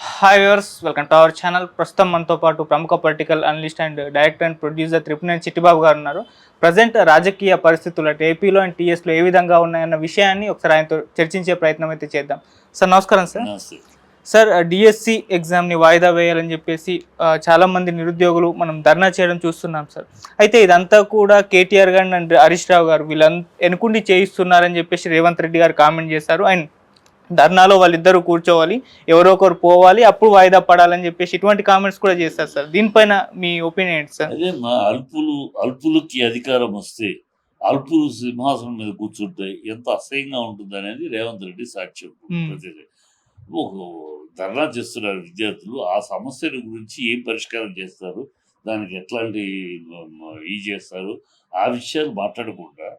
Hi viewers, welcome to our channel. ప్రస్తుతం మనతో పాటు ప్రముఖ political analyst and director and producer Tripuneni Chittibabu గారు ఉన్నారు. ప్రజెంట్ రాజకీయ పరిస్థితులు అంటే ఏపీలో అండ్ టీఎస్లో ఏ విధంగా ఉన్నాయన్న విషయాన్ని ఒకసారి ఆయనతో చర్చించే ప్రయత్నం అయితే చేద్దాం. సార్ నమస్కారం సార్. సార్ డిఎస్సి ఎగ్జామ్ని వాయిదా వేయాలని చెప్పేసి చాలామంది నిరుద్యోగులు మనం ధర్నా చేయడం చూస్తున్నాం సార్. అయితే ఇదంతా కూడా కేటీఆర్ గారు అండ్ హరీష్ రావు గారు ఎనుకుండి చేయిస్తున్నారని చెప్పేసి రేవంత్ రెడ్డి గారు కామెంట్ చేశారు. అండ్ ధర్నాలో వాళ్ళిద్దరూ కూర్చోవాలి, ఎవరో ఒకరు పోవాలి, అప్పుడు వాయిదా పడాలని చెప్పేసి ఇటువంటి కామెంట్స్ కూడా చేస్తారు సార్. దీనిపైన మీ ఒపీనియన్ ఏంటి సార్? అదే మా అల్పులకి అధికారం వస్తే అల్పులు సింహాసనం మీద కూర్చుంటే ఎంత అసహ్యంగా ఉంటుంది అనేది రేవంత్ రెడ్డి సాక్ష్యం. ఒక ధర్నా చేస్తున్నారు విద్యార్థులు, ఆ సమస్యల గురించి ఏం పరిష్కారం చేస్తారు, దానికి ఎట్లాంటి చేస్తారు, ఆ విషయాలు మాట్లాడకుండా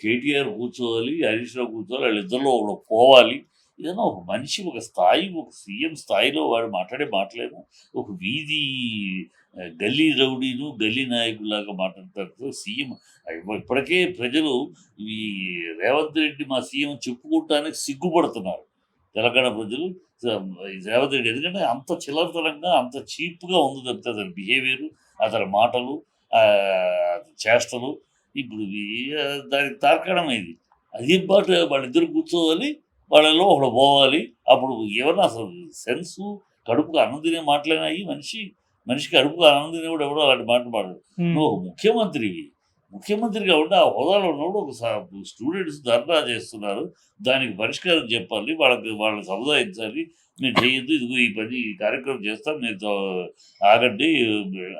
కేటీఆర్ కూర్చోవాలి, హరీష్ రావు కూర్చోవాలి, వాళ్ళిద్దరిలో ఒకడు పోవాలి. ఏదైనా ఒక మనిషి ఒక స్థాయి, ఒక సీఎం స్థాయిలో వాడు మాట్లాడే మాటలేమో ఒక వీధి గల్లీ రౌడీను గల్లీ నాయకులాగా మాట్లాడతారు సీఎం. ఇప్పటికే ప్రజలు ఈ రేవంత్ రెడ్డి మా సీఎం చెప్పుకోవటానికి సిగ్గుపడుతున్నారు తెలంగాణ ప్రజలు. రేవంత్ రెడ్డి ఎందుకంటే అంత చిల్లరతనంగా అంత చీప్గా ఉంది తప్పితే అతని బిహేవియర్, అతని మాటలు, చేష్టలు. ఇప్పుడు దానికి తార్కాణం ఇది. అది పాటు వాళ్ళిద్దరు కూర్చోవాలి, వాళ్ళలో ఒకడు పోవాలి. అప్పుడు ఏమన్నా అసలు సెన్సు, కడుపుకు అన్నం తినే మాటలేనాయి. మనిషికి కడుపుకు అన్నం తినేవాడు ఎవడో అలాంటి మాట్లాడు. నువ్వు ఒక ముఖ్యమంత్రిగా ఉండి ఆ హోదాలో ఉన్నప్పుడు ఒక స్టూడెంట్స్ ధర్నా చేస్తున్నారు, దానికి పరిష్కారం చెప్పాలి, వాళ్ళని సముదాయించాలి. మీరు చేయొద్దు, ఇదిగో ఈ కార్యక్రమం చేస్తాం, మీరు ఆగండి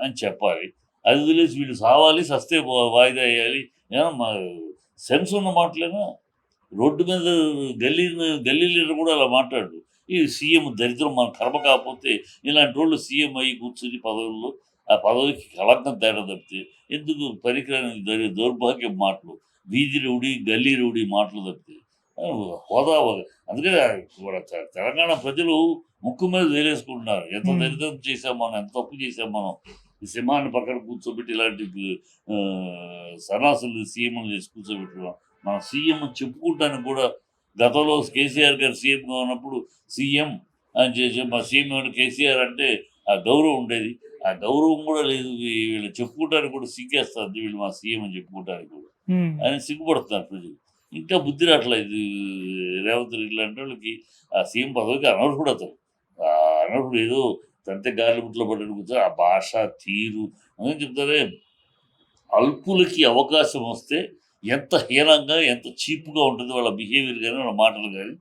అని చెప్పాలి. అది వదిలేసి వీళ్ళు సావాలి, సస్తే వాయిదా వేయాలి. ఏమన్నా మా సెన్స్ ఉన్న మాటలేనా? రోడ్డు మీద గల్లీ లీడర్ కూడా అలా మాట్లాడు. ఈ సీఎం దరిద్రం మన కర్మ కాకపోతే ఇలాంటి వాళ్ళు సీఎం అయ్యి కూర్చుని పదవుల్లో ఆ పదవికి కళంకం తేడా తప్పితే ఎందుకు పనికిరాని దౌర్భాగ్యం మాటలు, వీధి రౌడీ గల్లీ రౌడీ మాటలు తప్పితే హోదా. అందుకని తెలంగాణ ప్రజలు ముక్కు మీద వేలేసుకుంటున్నారు. ఎంత దరిద్రం చేసాం మనం, ఎంత తప్పు చేసాం మనం. ఈ సింహాన్ని పక్కన కూర్చోబెట్టి ఇలాంటి సన్నాసులు సీఎంలు చేసి కూర్చోబెట్టుకున్నాం. మన సీఎం చెప్పుకుంటానికి కూడా గతంలో కేసీఆర్ గారు సీఎంగా ఉన్నప్పుడు సీఎం అని చేసి మా సీఎం కేసీఆర్ అంటే ఆ గౌరవం ఉండేది. ఆ గౌరవం కూడా లేదు. వీళ్ళు చెప్పుకోవటానికి కూడా సిగ్గేస్తుంది, వీళ్ళు మా సీఎం అని చెప్పుకోవటానికి కూడా అని సిగ్గుపడుతున్నారు ప్రజలు. ఇంకా బుద్ధి రావట్లేదు రేవంత్ రెడ్డి లాంటి వాళ్ళకి. ఆ సీఎం పదవికి అనర్హుడు అతను. అనర్హుడు ఏదో తంతే గాలి గుట్లో పడ్డట్టు కూర్చో. ఆ భాష తీరు అని చెప్తారే. అల్పులకి అవకాశం వస్తే ఎంత హీనంగా ఎంత చీప్గా ఉంటుంది వాళ్ళ బిహేవియర్ కానీ వాళ్ళ మాటలు కానీ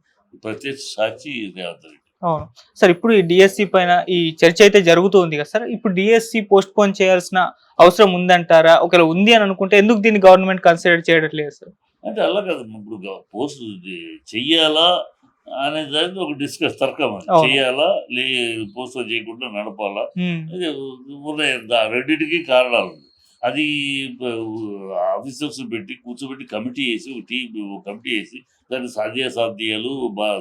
ప్రత్యక్ష సాక్షి రేవంత్ రెడ్డి. అవును సార్. ఇప్పుడు ఈ డిఎస్సి పైన ఈ చర్చ అయితే జరుగుతుంది కదా సార్. ఇప్పుడు డిఎస్సి పోస్ట్ పోన్ చేయాల్సిన అవసరం ఉందంటారా? ఒకవేళ ఉంది అని అనుకుంటే ఎందుకు దీన్ని గవర్నమెంట్ కన్సిడర్ చేయట్లేదు సార్? అంటే అలా కదా, ఇప్పుడు పోస్ట్ చెయ్యాలా అనే దానికి ఒక తర్కం చెయ్యాలా, పోస్ట్ చేయకుండా నడపాలా, ఉన్నాయి. రెండింటికి కారణాలు ఉంది. అది ఆఫీసర్స్ పెట్టి కూర్చోబెట్టి కమిటీ వేసి దాని సాధ్యాసాధ్యాలు,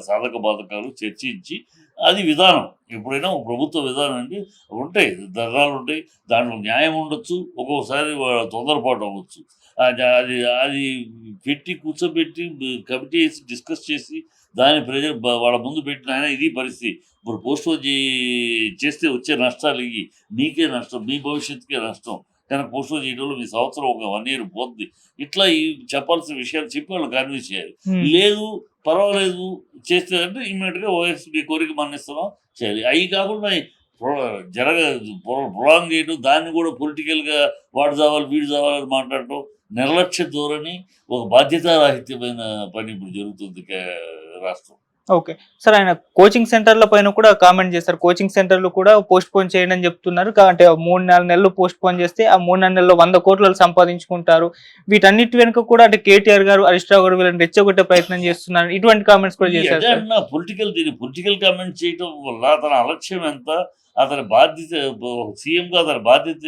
సాధక బాధకాలు చర్చించి అది విధానం. ఎప్పుడైనా ప్రభుత్వ విధానం అంటే ఉంటాయి, ధర్నాలు ఉంటాయి, దాంట్లో న్యాయం ఉండొచ్చు, ఒక్కొక్కసారి తొందరపాటు అవ్వచ్చు. అది అది పెట్టి కూర్చోబెట్టి కమిటీ వేసి డిస్కస్ చేసి దాని ప్రజలు వాళ్ళ ముందు పెట్టిన ఆయన ఇది పరిస్థితి. ఇప్పుడు పోస్ట్ చేస్తే వచ్చే నష్టాలు ఇవి, మీకే నష్టం, మీ భవిష్యత్తుకే నష్టం. కానీ పోస్ట్ చేయడంలో మీ సంవత్సరం ఒక 1 year పోతుంది. ఇట్లా ఈ చెప్పాల్సిన విషయాలు చెప్పి వాళ్ళు కన్విన్స్ చేయాలి. లేదు పర్వాలేదు చేస్తే అంటే ఇమ్మీడియట్గా ఓఎస్ మీ కోరిక మన్నిస్తున్నాం చేయాలి. అవి కాకుండా ప్రొలాంగ్ చేయడం, దాన్ని కూడా పొలిటికల్గా వాడు చావాలి వీడు చావాలని మాట్లాడటం, నిర్లక్ష్య ధోరణి, ఒక బాధ్యతారాహిత్యమైన పని ఇప్పుడు జరుగుతుంది రాష్ట్రం. Okay sir. ఆయన కోచింగ్ సెంటర్ల పైన కూడా కామెంట్ చేస్తారు. కోచింగ్ సెంటర్లు కూడా పోస్ట్ పోన్ చేయండి అని చెప్తున్నారు. అంటే 3-4 నెలలు పోస్ట్ పోన్ చేస్తే ఆ 3-4 నెలల్లో 100 కోట్లు సంపాదించుకుంటారు. వీటన్నిటి వెనుక కూడా అంటే కేటీఆర్ గారు, హరీష్ రావు గారు వీళ్ళని రెచ్చగొట్టే ప్రయత్నం చేస్తున్నారు. ఇటువంటి కామెంట్స్ కూడా చేశారు. పొలిటికల్ కామెంట్ చేయడం వల్ల అతని అలక్ష్యం ఎంత, అతని బాధ్యత సీఎంగా అతని బాధ్యత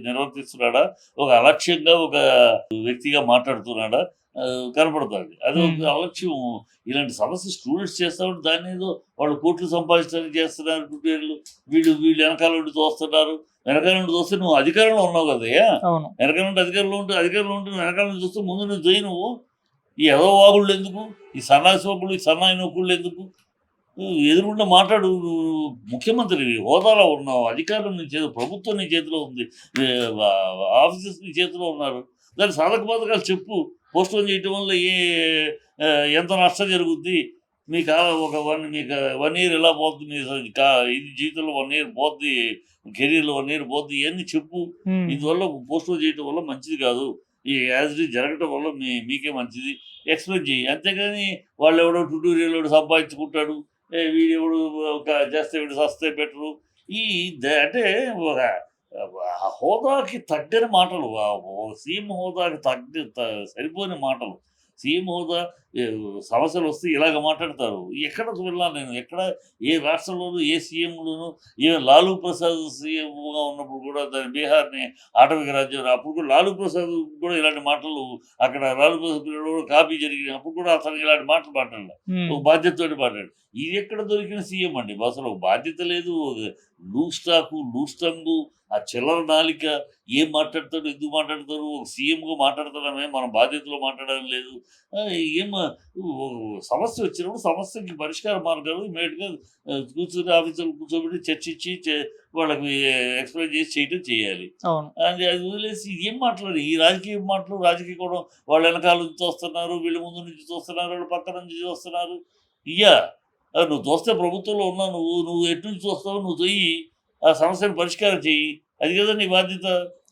నిర్వర్తిస్తున్నాడా, ఒక అలక్ష్యంగా ఒక వ్యక్తిగా మాట్లాడుతున్నాడా కనపడుతుంది. అది ఒక అలక్ష్యం. ఇలాంటి సమస్య స్టూడెంట్స్ చేస్తా ఉంటే దాన్ని ఏదో వాళ్ళు కోట్లు సంపాదించడానికి చేస్తున్నారు కుటీర్లు. వీళ్ళు వెనకాల నుండి తోస్తున్నారు. వెనకాల నుండి చూస్తే నువ్వు అధికారంలో ఉన్నావు కదయ్యా. వెనకాల నుండి అధికారంలో ఉంటే వెనకాల నుంచి చూస్తే ముందు నువ్వు జై. నువ్వు ఈ ఎదవ వాగుళ్ళు ఎందుకు, ఈ సన్నాసి వాగుళ్ళు, ఈ సన్నాయి నొక్కుళ్ళు ఎందుకు? ఎదురుగుండా మాట్లాడు. నువ్వు ముఖ్యమంత్రివి, హోదాలో ఉన్నావు, అధికారం నీ చేతిలో, ప్రభుత్వం నీ చేతిలో ఉంది, ఏ వా ఆఫీసర్స్ నీ చేతిలో ఉన్నారు. దాని సాధక బాధకాలు చెప్పు. పోస్ట్‌పోన్ చేయటం వల్ల ఎంత నష్టం జరుగుద్ది? మీకు ఒక 1 ఇయర్ ఇలా పోద్ది. మీ ఇది జీవితంలో 1 ఇయర్ పోద్ది. కెరియర్‌లో 1 ఇయర్ పోద్ది. ఇయన్నీ చెప్పు. హ్మ్. ఇందువల్ల పోస్ట్‌పోన్ చేయటం వల్ల మంచిది కాదు. ఈ యాజ్ ఇట్ ఈజ్ జరగటం వల్ల మీకే మంచిది. ఎక్స్‌ప్లెయిన్ చెయ్యి. అంతేగాని వాడెవడో ట్యుటోరియలోడు సంపాదించుకుంటాడు. వీడెవడు చేస్తే వీడు సస్తే బెటరు. ఈ అంటే ఒక హోదాకి తగ్గని మాటలు. సీఎం హోదాకి సరిపోని మాటలు. సీఎం హోదా ఏ సమస్యలొస్తే ఇలాగ మాట్లాడతారు. ఎక్కడ విన్నాను నేను. ఎక్కడ ఏ రాష్ట్రంలోనూ, ఏ సీఎంలోనూ, ఈవెన్ లాలూ ప్రసాద్ సీఎంగా ఉన్నప్పుడు కూడా దాని బీహార్‌ని ఆటవిక రాజ్యం అప్పుడు కూడా లాలూ ప్రసాద్ కూడా ఇలాంటి మాటలు అక్కడ లాలూ ప్రసాద్ పీరియడ్‌లో కూడా కాపీ జరిగినప్పుడు కూడా అతను ఇలాంటి మాటలు మాట్లాడలే. హ్మ్. ఒక బాధ్యతతోటి మాట్లాడాడు. ఇది ఎక్కడ దొరికిన సీఎం అండి. అసలు ఒక బాధ్యత లేదు. లూజ్ టాకు, లూజ్ టంగు, ఆ చిల్లర నాలిక. ఏం మాట్లాడతాడు? ఎందుకు మాట్లాడతారు? ఒక సీఎంగా మాట్లాడతాడమే, మన బాధ్యతలో మాట్లాడడం లేదు. ఏం సమస్య వచ్చినప్పుడు సమస్యకి పరిష్కార మార్గాలు ఇమ్మీడియేట్‌గా కూర్చొని ఆఫీసర్‌లు కూర్చోబెట్టి చర్చించి వాళ్ళకి ఎక్స్‌ప్లెయిన్ చేసి చేయటం చేయాలి. అవును. అది అది వదిలేసి ఏం మాటలు, ఈ రాజకీయ మాటలు, రాజకీయ కూడా వాళ్ళ వెనకాల నుంచి చూస్తున్నారు, వీళ్ళ ముందు నుంచి చూస్తున్నారు, వీళ్ళ పక్క నుంచి చూస్తున్నారు. ఇయ్యా నువ్వు చూస్తే ప్రభుత్వంలో ఉన్నావు, నువ్వు ఎటు నుంచి చూస్తావు, నువ్వు చెయ్యి. ఆ సమస్యను పరిష్కారం చెయ్యి. అది కదా నీ బాధ్యత.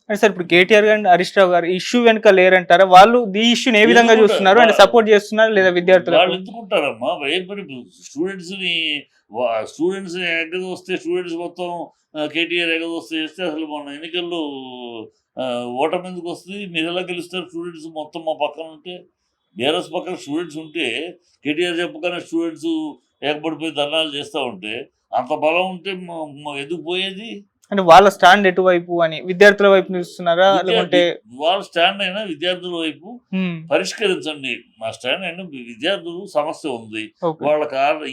అంటే సార్ ఇప్పుడు కేటీఆర్ గారు, హరీష్ రావు గారు ఈ ఇష్యూ వెనుక లేరంటారా? వాళ్ళు ఈ ఇష్యూని ఏ విధంగా ఎందుకుంటారు? చూస్తున్నారు? అంటే సపోర్ట్ చేస్తున్నారు లేదా విద్యార్థులకు? వాళ్ళు ఎందుకుంటారమ్మా? ఏం పని స్టూడెంట్స్‌ని స్టూడెంట్స్‌ని ఎగదోస్తే స్టూడెంట్స్ మొత్తం కేటీఆర్ ఎగదోస్తే చేస్తే అసలు మొన్న ఎన్నికల్లో ఓటమి ఎందుకొస్తది? మీరెలా గెలుస్తారు? స్టూడెంట్స్ మొత్తం మా పక్కన ఉంటే. బీఆర్ఎస్ పక్కన స్టూడెంట్స్ ఉంటే, కేటీఆర్ చెప్పగానే స్టూడెంట్స్ ఏకపడిపోయి ధర్నాలు చేస్తా ఉంటే, అంత బలం ఉంటే ఎందుకు పోయేది? అంటే వాళ్ళ స్టాండ్ ఎటువైపు అని విద్యార్థుల వైపు నిలుస్తున్నారా? లేకుంటే వాళ్ళ స్టాండ్ అయినా విద్యార్థుల వైపు హ్మ్. పరిష్కరించండి. మా స్టాండ్ అయినా విద్యార్థులు సమస్య ఉంది. ఓకే. వాళ్ళ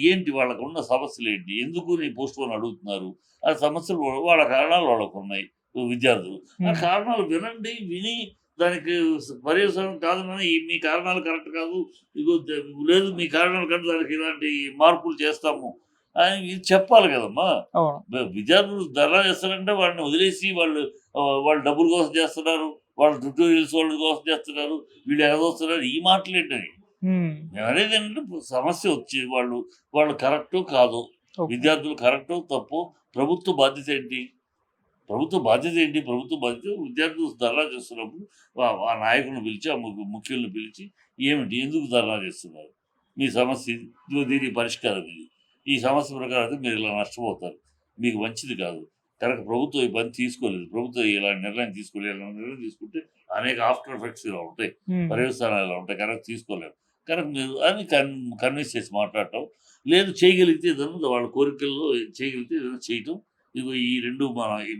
ఏంటి? వాళ్ళకున్న సమస్యలేంటి? ఎందుకు నీ పోస్ట్‌పోన్ అడుగుతున్నారు? ఆ సమస్యలు వాళ్ళ కారణాలు వాళ్ళకున్నాయి విద్యార్థులు. ఆ హ్మ్. కారణాలు వినండి. విని దానికి పర్యవసానం కాదనని మీ కారణాలు కరెక్ట్ కాదు. ఇగో లేదు మీ కారణాలు కరెక్ట్, దానికి ఇలాంటి మార్పులు చేస్తాము అని ఇది చెప్పాలి కదమ్మా! అవును. విద్యార్థులు ధర్నా చేస్తారంటే వాడిని వదిలేసి వాళ్ళు డబ్బుల కోసం చేస్తున్నారు. వాళ్ళు ట్యుటోరియల్స్ వాళ్ళ కోసం చేస్తున్నారు. వీళ్ళు ఎగదోస్తున్నారు. ఈ మాటలేంటని. హ్మ్. నేననేదేంటంటే సమస్య వచ్చి వాళ్ళు కరెక్టో కాదో, ఓకే. విద్యార్థులు కరెక్టో తప్పో, ప్రభుత్వ బాధ్యత ఏంటి? ప్రభుత్వ బాధ్యత ఏంటి? ప్రభుత్వ బాధ్యత విద్యార్థులు ధర్నా చేస్తున్నప్పుడు ఆ నాయకుడిని పిలిచి, ఆ ముఖ్యుల్ని పిలిచి ఏమిటి? ఎందుకు ధర్నా చేస్తున్నారు? మీ సమస్య ఇది. ఇదిగో దీనికి పరిష్కారం ఇది. ఈ సమస్య ప్రకారం అయితే మీరు ఇలా నష్టపోతారు. మీకు మంచిది కాదు. కనుక ప్రభుత్వం ఈ పని తీసుకోలేదు. ప్రభుత్వం ఇలాంటి నిర్ణయం తీసుకోలేదు. ఇలాంటి నిర్ణయం తీసుకుంటే అనేక ఆఫ్టర్ ఎఫెక్ట్స్ ఇలా ఉంటాయి. హ్మ్. పర్యవసానాలు ఇలా ఉంటాయి. కనుక తీసుకోలేము. కనుక మీరు అని కన్విన్స్ చేసి మాట్లాడటం. లేదు చేయగలిగితే ఏదన్నా వాళ్ళ కోరికల్లో చేయగలిగితే ఏదైనా చేయటం. ఇదిగో ఈ 2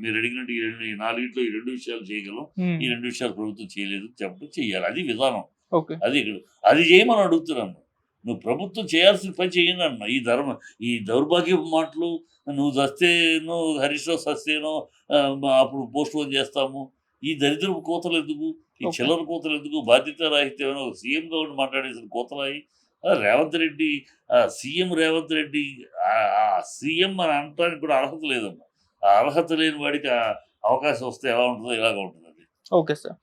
మీరు అడిగినట్టు ఈ 4 ఈ 2 విషయాలు చేయగలం. హ్మ్. ఈ 2 విషయాలు ప్రభుత్వం చేయలేదు చెప్పడం చెయ్యాలి. అది విధానం. ఓకే. అది ఇక్కడ అది చేయమని అడుగుతున్నాను. నువ్వు ప్రభుత్వం చేయాల్సిన పని చేయండి అన్న. ఈ దౌర్భాగ్యపు మాటలు, నువ్వు చస్తేనో, హరీష్ రావు చస్తేనో అప్పుడు పోస్ట్‌పోన్ చేస్తాము. ఈ దరిద్రపు కూతలెందుకు? ఈ ఓకే. చిల్లర కూతలెందుకు? బాధ్యతారాహిత్యమైన ఒక సీఎంగా ఉండి మాట్లాడేసిన కూతలాయి. రేవంత్ రెడ్డి సీఎం రేవంత్ రెడ్డి ఆ సీఎం అని అనటానికి కూడా అర్హత లేదమ్మా. ఆ అర్హత లేని వాడికి అవకాశం వస్తే ఎలా ఉంటదో ఇలాగే ఉంటదండి. Okay sir.